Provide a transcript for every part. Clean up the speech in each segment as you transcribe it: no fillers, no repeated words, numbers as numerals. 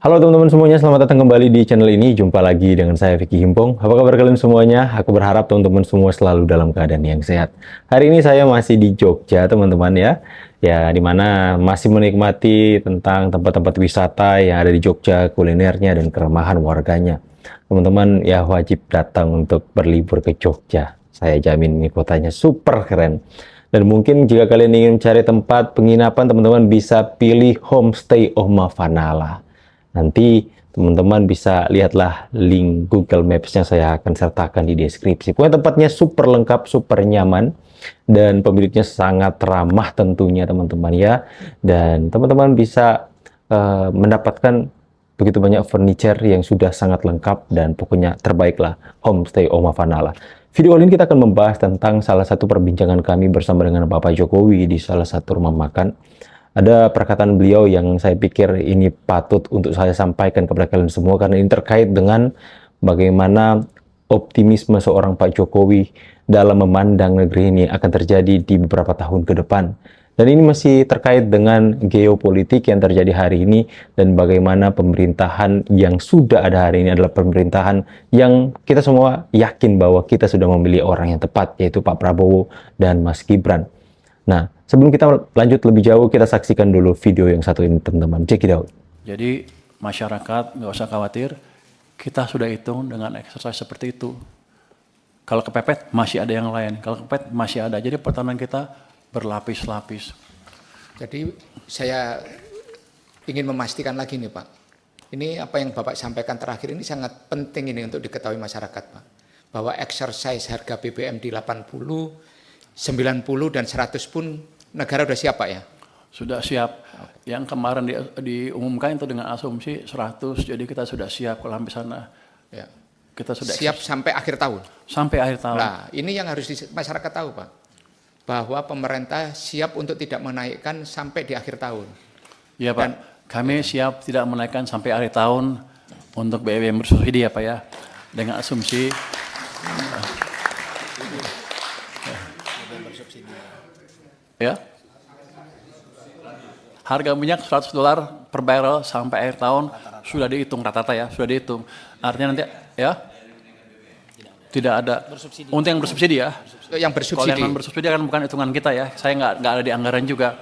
Halo teman-teman semuanya, selamat datang kembali di channel ini. Jumpa lagi dengan saya Vicky Himpong. Apa kabar kalian semuanya? Aku berharap teman-teman semua selalu dalam keadaan yang sehat. Hari ini saya masih di Jogja, teman-teman ya. Ya, dimana masih menikmati tentang tempat-tempat wisata yang ada di Jogja, kulinernya dan keramahan warganya. Teman-teman ya wajib datang untuk berlibur ke Jogja. Saya jamin ini kotanya super keren. Dan mungkin jika kalian ingin cari tempat penginapan, teman-teman bisa pilih Homestay Oma Fanala. Nanti teman-teman bisa lihatlah link Google Maps yang saya akan sertakan di deskripsi. Pokoknya tempatnya super lengkap, super nyaman, dan pemiliknya sangat ramah tentunya teman-teman ya. Dan teman-teman bisa mendapatkan begitu banyak furniture yang sudah sangat lengkap dan pokoknya terbaik lah Homestay Oma Fanala. Video kali ini kita akan membahas tentang salah satu perbincangan kami bersama dengan Bapak Jokowi di salah satu rumah makan. Ada perkataan beliau yang saya pikir ini patut untuk saya sampaikan kepada kalian semua karena ini terkait dengan bagaimana optimisme seorang Pak Jokowi dalam memandang negeri ini akan terjadi di beberapa tahun ke depan. Dan ini masih terkait dengan geopolitik yang terjadi hari ini dan bagaimana pemerintahan yang sudah ada hari ini adalah pemerintahan yang kita semua yakin bahwa kita sudah memilih orang yang tepat, yaitu Pak Prabowo dan Mas Gibran. Nah, sebelum kita lanjut lebih jauh, kita saksikan dulu video yang satu ini, teman-teman. Check it out. Jadi, masyarakat nggak usah khawatir, kita sudah hitung dengan exercise seperti itu. Kalau kepepet, masih ada yang lain. Kalau kepepet, masih ada. Jadi, pertahanan kita berlapis-lapis. Jadi, saya ingin memastikan lagi nih, Pak. Ini apa yang Bapak sampaikan terakhir ini sangat penting ini untuk diketahui masyarakat, Pak. Bahwa exercise harga BBM di 80, 90 dan 100 pun negara udah siap Pak ya? Sudah siap. Yang kemarin diumumkan itu dengan asumsi 100, jadi kita sudah siap ke lampi sana. Ya. Kita sudah siap sampai akhir tahun? Sampai akhir tahun. Nah ini yang harus masyarakat tahu Pak. Bahwa pemerintah siap untuk tidak menaikkan sampai di akhir tahun. Iya Pak, dan, kami siap tidak menaikkan sampai akhir tahun untuk BBM bersubsidi ya Pak ya. Dengan asumsi ya, harga minyak $100 per barrel sampai akhir tahun sudah dihitung rata-rata ya, sudah dihitung. Artinya nanti ya tidak ada untuk yang bersubsidi ya. Yang bersubsidi. Kalau yang bersubsidi kan bukan hitungan kita ya, saya nggak ada di anggaran juga.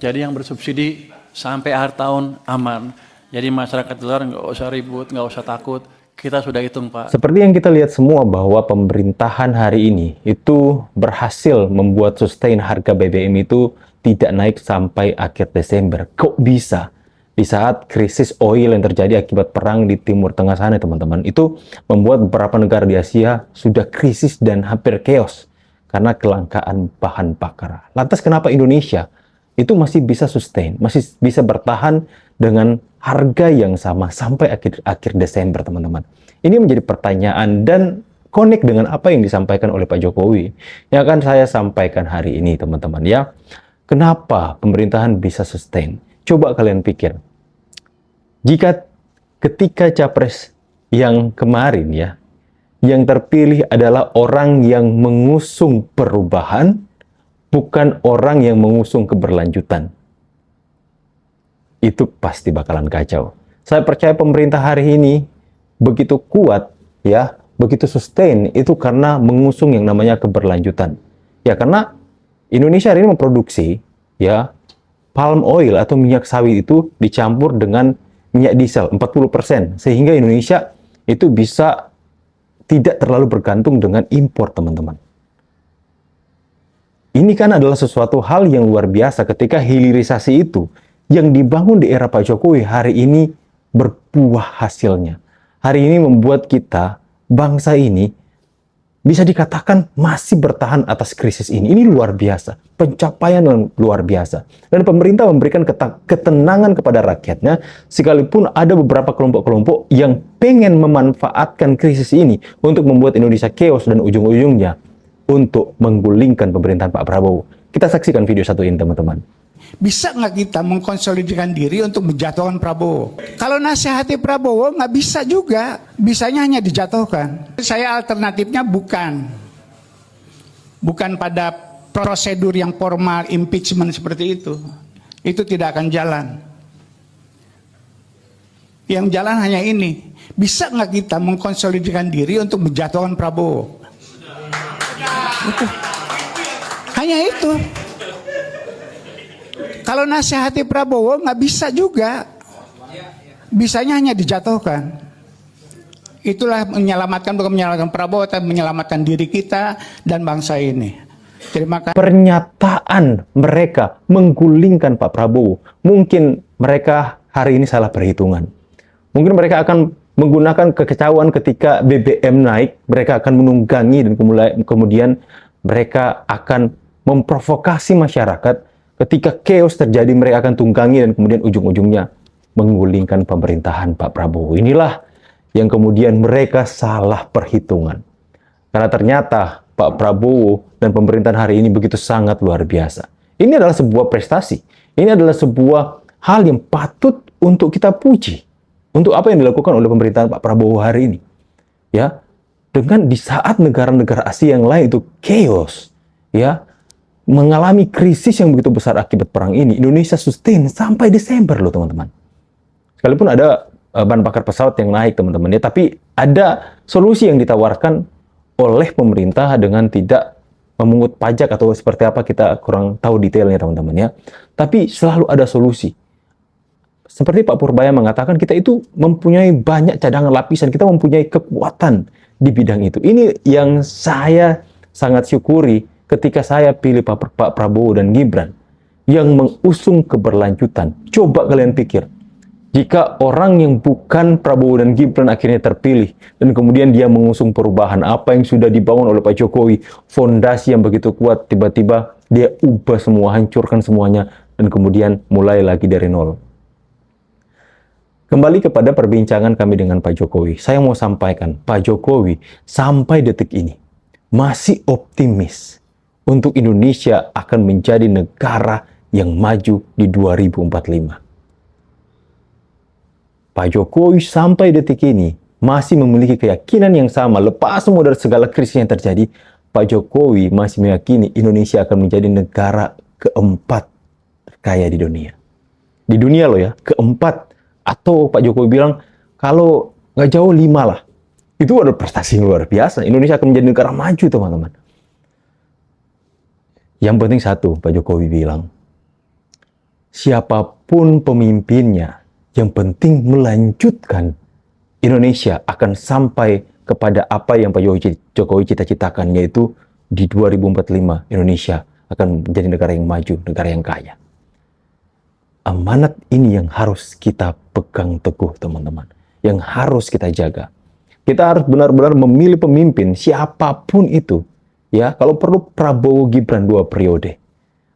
Jadi yang bersubsidi sampai akhir tahun aman. Jadi masyarakat di luar nggak usah ribut, nggak usah takut. Kita sudah hitung Pak. Seperti yang kita lihat semua bahwa pemerintahan hari ini itu berhasil membuat sustain harga BBM itu tidak naik sampai akhir Desember. Kok bisa? Di saat krisis oil yang terjadi akibat perang di Timur Tengah sana teman-teman, itu membuat beberapa negara di Asia sudah krisis dan hampir chaos karena kelangkaan bahan bakar. Lantas kenapa Indonesia itu masih bisa sustain, masih bisa bertahan dengan harga yang sama sampai akhir Desember, teman-teman? Ini menjadi pertanyaan dan connect dengan apa yang disampaikan oleh Pak Jokowi yang akan saya sampaikan hari ini, teman-teman ya. Kenapa pemerintahan bisa sustain? Coba kalian pikir. Jika ketika capres yang kemarin ya, yang terpilih adalah orang yang mengusung perubahan, bukan orang yang mengusung keberlanjutan, itu pasti bakalan kacau. Saya percaya pemerintah hari ini begitu kuat ya, begitu sustain itu karena mengusung yang namanya keberlanjutan. Ya karena Indonesia hari ini memproduksi ya palm oil atau minyak sawit itu dicampur dengan minyak diesel 40%, sehingga Indonesia itu bisa tidak terlalu bergantung dengan impor, teman-teman. Ini kan adalah sesuatu hal yang luar biasa ketika hilirisasi itu yang dibangun di era Pak Jokowi hari ini berbuah hasilnya. Hari ini membuat kita, bangsa ini, bisa dikatakan masih bertahan atas krisis ini. Ini luar biasa, pencapaian yang luar biasa. Dan pemerintah memberikan ketenangan kepada rakyatnya, sekalipun ada beberapa kelompok-kelompok yang pengen memanfaatkan krisis ini untuk membuat Indonesia chaos dan ujung-ujungnya untuk menggulingkan pemerintahan Pak Prabowo. Kita saksikan video satu ini, teman-teman. Bisa nggak kita mengkonsolidasikan diri untuk menjatuhkan Prabowo? Kalau nasihati Prabowo nggak bisa juga, bisanya hanya dijatuhkan. Saya alternatifnya bukan pada prosedur yang formal impeachment seperti itu tidak akan jalan. Yang jalan hanya ini. Bisa nggak kita mengkonsolidasikan diri untuk menjatuhkan Prabowo? Itu. Hanya itu. Kalau nasihati Prabowo nggak bisa juga. Bisanya hanya dijatuhkan. Itulah menyelamatkan, bukan menyelamatkan Prabowo, tapi menyelamatkan diri kita dan bangsa ini. Terima kasih. Pernyataan mereka menggulingkan Pak Prabowo, mungkin mereka hari ini salah perhitungan. Mungkin mereka akan menggunakan kekecauan ketika BBM naik, mereka akan menunggangi dan kemudian mereka akan memprovokasi masyarakat. Ketika chaos terjadi, mereka akan tunggangi dan kemudian ujung-ujungnya menggulingkan pemerintahan Pak Prabowo. Inilah yang kemudian mereka salah perhitungan. Karena ternyata Pak Prabowo dan pemerintahan hari ini begitu sangat luar biasa. Ini adalah sebuah prestasi. Ini adalah sebuah hal yang patut untuk kita puji. Untuk apa yang dilakukan oleh pemerintahan Pak Prabowo hari ini. Ya, dengan di saat negara-negara Asia yang lain itu chaos, ya, mengalami krisis yang begitu besar akibat perang ini, Indonesia sustain sampai Desember loh teman-teman. Sekalipun ada bahan bakar pesawat yang naik teman-teman ya, tapi ada solusi yang ditawarkan oleh pemerintah dengan tidak memungut pajak atau seperti apa, kita kurang tahu detailnya teman-teman ya. Tapi selalu ada solusi. Seperti Pak Purbaya mengatakan, kita itu mempunyai banyak cadangan lapisan, kita mempunyai kekuatan di bidang itu. Ini yang saya sangat syukuri ketika saya pilih Pak Prabowo dan Gibran yang mengusung keberlanjutan. Coba kalian pikir, jika orang yang bukan Prabowo dan Gibran akhirnya terpilih dan kemudian dia mengusung perubahan, apa yang sudah dibangun oleh Pak Jokowi, fondasi yang begitu kuat, tiba-tiba dia ubah semua, hancurkan semuanya, dan kemudian mulai lagi dari nol. Kembali kepada perbincangan kami dengan Pak Jokowi, saya mau sampaikan, Pak Jokowi sampai detik ini masih optimis untuk Indonesia akan menjadi negara yang maju di 2045. Pak Jokowi sampai detik ini masih memiliki keyakinan yang sama. Lepas semua dari segala krisis yang terjadi, Pak Jokowi masih meyakini Indonesia akan menjadi negara keempat terkaya di dunia. Di dunia loh ya, keempat. Atau Pak Jokowi bilang, kalau nggak jauh 5 lah. Itu adalah prestasi yang luar biasa. Indonesia akan menjadi negara maju teman-teman. Yang penting satu, Pak Jokowi bilang, siapapun pemimpinnya, yang penting melanjutkan Indonesia akan sampai kepada apa yang Pak Jokowi cita-citakan, yaitu di 2045 Indonesia akan menjadi negara yang maju, negara yang kaya. Amanat ini yang harus kita pegang teguh teman-teman, yang harus kita jaga. Kita harus benar-benar memilih pemimpin siapapun itu. Ya, kalau perlu Prabowo Gibran 2 periode.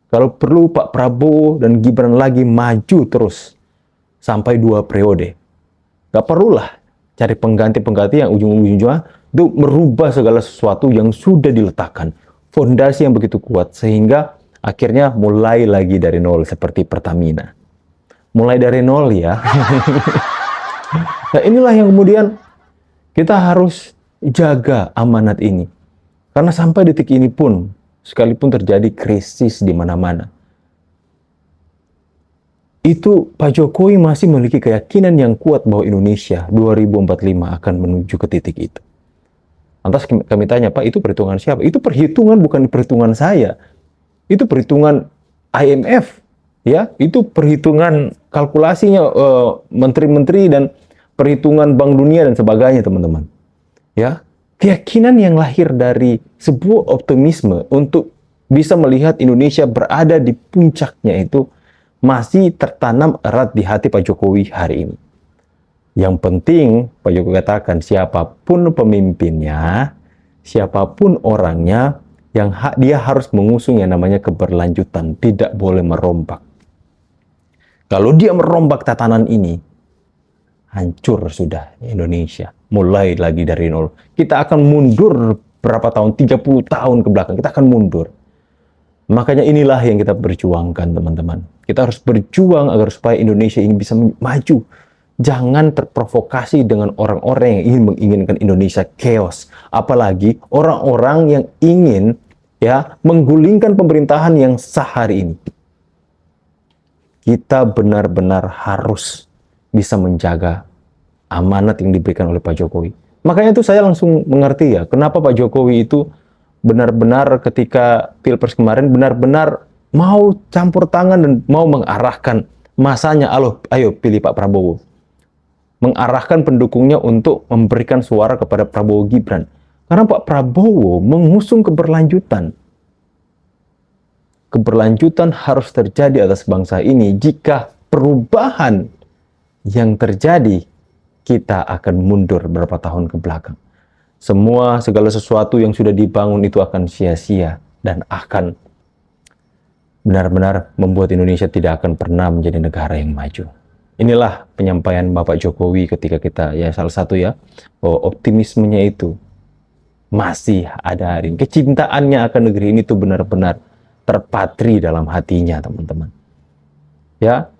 Kalau perlu Pak Prabowo dan Gibran lagi maju terus sampai 2 periode. Gak perlulah cari pengganti-pengganti yang ujung-ujungnya itu merubah segala sesuatu yang sudah diletakkan. Fondasi yang begitu kuat sehingga akhirnya mulai lagi dari nol seperti Pertamina. Mulai dari nol ya. Nah inilah yang kemudian kita harus jaga amanat ini. Karena sampai detik ini pun, sekalipun terjadi krisis di mana-mana, itu Pak Jokowi masih memiliki keyakinan yang kuat bahwa Indonesia 2045 akan menuju ke titik itu. Lantas kami tanya, Pak, itu perhitungan siapa? Itu perhitungan bukan perhitungan saya. Itu perhitungan IMF, ya. Itu perhitungan kalkulasinya menteri-menteri dan perhitungan Bank Dunia dan sebagainya, teman-teman. Ya, keyakinan yang lahir dari sebuah optimisme untuk bisa melihat Indonesia berada di puncaknya itu masih tertanam erat di hati Pak Jokowi hari ini. Yang penting, Pak Jokowi katakan, siapapun pemimpinnya, siapapun orangnya, yang dia harus mengusung yang namanya keberlanjutan, tidak boleh merombak. Kalau dia merombak tatanan ini, hancur sudah Indonesia. Mulai lagi dari nol. Kita akan mundur berapa tahun? 30 tahun ke belakang. Kita akan mundur. Makanya inilah yang kita perjuangkan, teman-teman. Kita harus berjuang agar supaya Indonesia ini bisa maju. Jangan terprovokasi dengan orang-orang yang ingin menginginkan Indonesia chaos. Apalagi orang-orang yang ingin ya menggulingkan pemerintahan yang sah hari ini. Kita benar-benar harus bisa menjaga amanat yang diberikan oleh Pak Jokowi. Makanya itu saya langsung mengerti ya, kenapa Pak Jokowi itu benar-benar ketika Pilpres kemarin benar-benar mau campur tangan dan mau mengarahkan masanya, ayo pilih Pak Prabowo. Mengarahkan pendukungnya untuk memberikan suara kepada Prabowo Gibran. Karena Pak Prabowo mengusung keberlanjutan. Keberlanjutan harus terjadi atas bangsa ini. Jika perubahan yang terjadi, kita akan mundur beberapa tahun ke belakang. Segala sesuatu yang sudah dibangun itu akan sia-sia dan akan benar-benar membuat Indonesia tidak akan pernah menjadi negara yang maju. Inilah penyampaian Bapak Jokowi ketika kita, ya salah satu ya, bahwa optimismenya itu masih ada hari ini. Kecintaannya akan negeri ini tuh benar-benar terpatri dalam hatinya, teman-teman. Ya,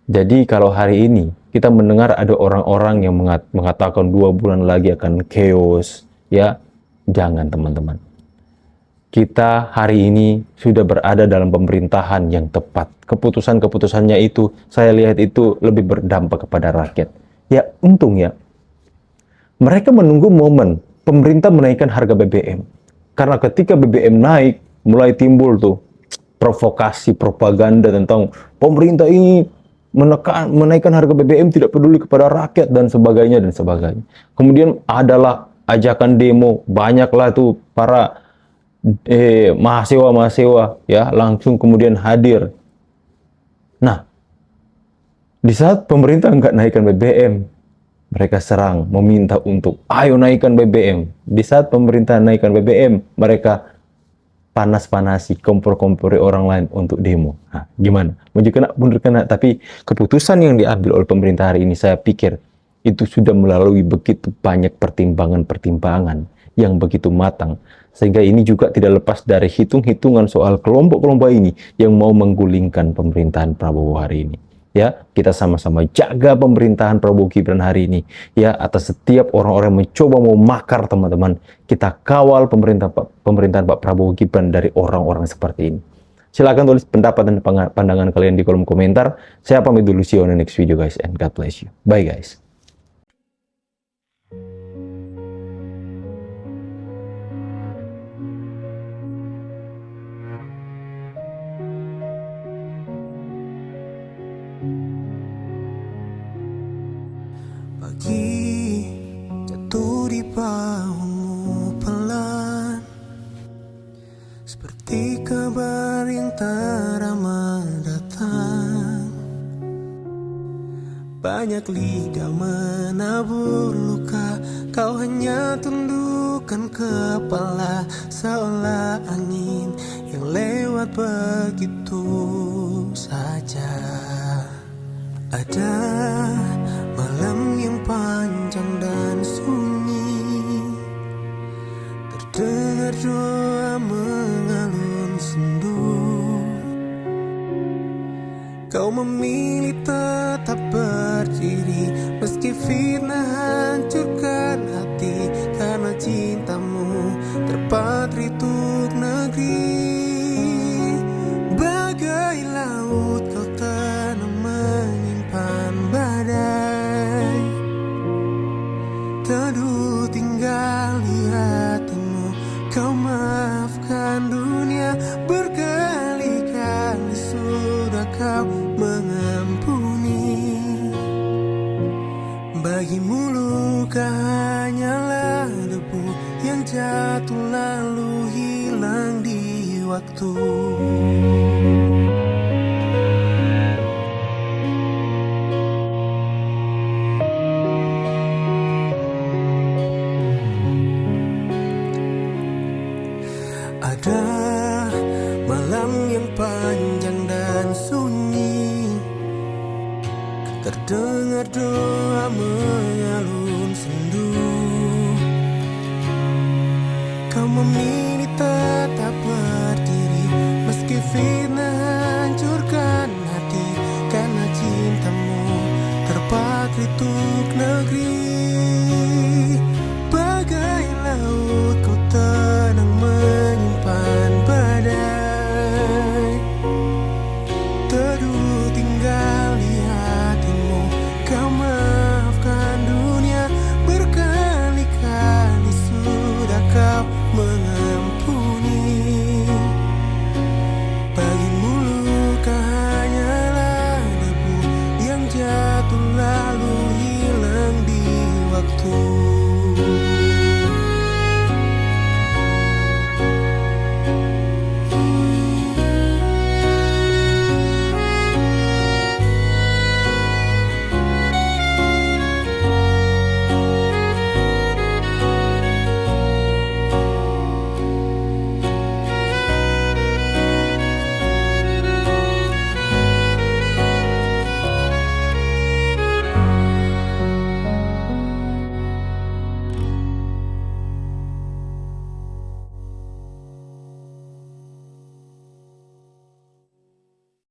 jadi kalau hari ini kita mendengar ada orang-orang yang mengatakan 2 bulan lagi akan chaos, ya jangan teman-teman. Kita hari ini sudah berada dalam pemerintahan yang tepat. Keputusan-keputusannya itu, saya lihat itu lebih berdampak kepada rakyat. Ya untung ya, mereka menunggu momen pemerintah menaikkan harga BBM. Karena ketika BBM naik, mulai timbul tuh provokasi, propaganda tentang pemerintah ini menaikkan harga BBM, tidak peduli kepada rakyat dan sebagainya dan sebagainya. Kemudian adalah ajakan demo, banyaklah tuh para mahasiswa ya langsung kemudian hadir. Nah, di saat pemerintah nggak naikkan BBM, mereka serang, meminta untuk ayo naikkan BBM. Di saat pemerintah naikkan BBM, mereka panas-panasi, kompor-kompori orang lain untuk demo. Nah, gimana? Mundur kena. Tapi keputusan yang diambil oleh pemerintah hari ini, saya pikir itu sudah melalui begitu banyak pertimbangan-pertimbangan yang begitu matang. Sehingga ini juga tidak lepas dari hitung-hitungan soal kelompok-kelompok ini yang mau menggulingkan pemerintahan Prabowo hari ini. Ya, kita sama-sama jaga pemerintahan Prabowo Gibran hari ini. Ya, atas setiap orang-orang yang mencoba mau makar, teman-teman, kita kawal pemerintahan Pak Prabowo Gibran dari orang-orang seperti ini. Silakan tulis pendapat dan pandangan kalian di kolom komentar. Saya pamit dulu, see you on the next video guys, and God bless you. Bye guys. Pagi jatuh di bahumu pelan, seperti kabar yang tak ramah datang. Banyak lidah menabur luka, kau hanya tundukkan kepala, seolah angin yang lewat begitu saja. Ada malam yang panjang dan sunyi, terdengar doa mengalun sendu. Kau memilih tetap berdiri, meski fitnah hancurkan hati, karena cintamu terpatri untuk negeri. Bagai laut kau tenang menyimpan badai, teduh tinggal di hatimu. Kau maafkan dunia, berkali-kali sudah kau mengampuni. Bagimu luka hanyalah debu yang jatuh lalu hilang di waktu. Ada malam yang panjang dan sunyi, terdengar doa mengalun sendu. Kau memilih tetap berdiri, meski fitnah hancurkan hati, karena cintamu terpatri untuk negeri.